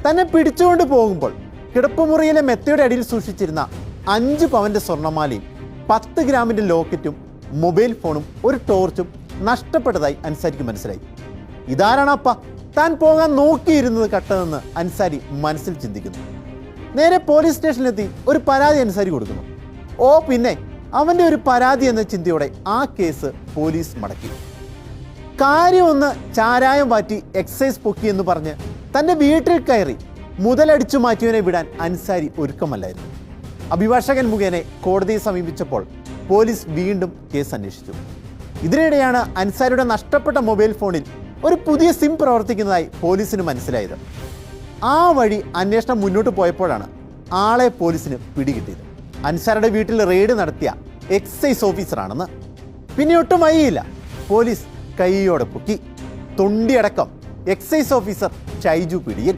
തന്നെ പിടിച്ചുകൊണ്ട് പോകുമ്പോൾ കിടപ്പുമുറിയിലെ മെത്തയുടെ അടിയിൽ സൂക്ഷിച്ചിരുന്ന 5 പവന്റെ സ്വർണ്ണമാലയും 10 ഗ്രാമിന്റെ ലോക്കറ്റും മൊബൈൽ ഫോണും ഒരു ടോർച്ചും നഷ്ടപ്പെട്ടതായി അൻസാരിക്ക് മനസ്സിലായി. ഇതാരാണപ്പ താൻ പോകാൻ നോക്കിയിരുന്നത് കട്ടതെന്ന് അൻസാരി മനസ്സിൽ ചിന്തിക്കുന്നു. നേരെ പോലീസ് സ്റ്റേഷനിലെത്തി ഒരു പരാതി അൻസാരി കൊടുക്കുന്നു. പിന്നെ അവൻ്റെ ഒരു പരാതി എന്ന ചിന്തയോടെ ആ കേസ് പോലീസ് മടക്കി. കാര്യം ഒന്ന് ചാരായം മാറ്റി എക്സൈസ് പൊക്കി എന്ന് പറഞ്ഞ് തൻ്റെ വീട്ടിൽ കയറി മുതലടിച്ചു മാറ്റിയവനെ വിടാൻ അൻസാരി ഒരുക്കമല്ലായിരുന്നു. അഭിഭാഷകൻ മുഖേന കോടതിയെ സമീപിച്ചപ്പോൾ പോലീസ് വീണ്ടും കേസ് അന്വേഷിച്ചു. ഇതിനിടെയാണ് അൻസാരിയുടെ നഷ്ടപ്പെട്ട മൊബൈൽ ഫോണിൽ ഒരു പുതിയ സിം പ്രവർത്തിക്കുന്നതായി പോലീസിന് മനസ്സിലായത്. ആ വഴി അന്വേഷണം മുന്നോട്ട് പോയപ്പോഴാണ് ആളെ പോലീസിന് പിടികിട്ടിയത്. അൻസാരിയുടെ വീട്ടിൽ റെയ്ഡ് നടത്തിയ എക്സൈസ് ഓഫീസറാണെന്ന്. പിന്നെ ഒട്ടും വൈകിയില്ല, പോലീസ് കൈയോടെ പൊക്കി. തൊണ്ടിയടക്കം എക്സൈസ് ഓഫീസർ ഷൈജു പിടിയിൽ.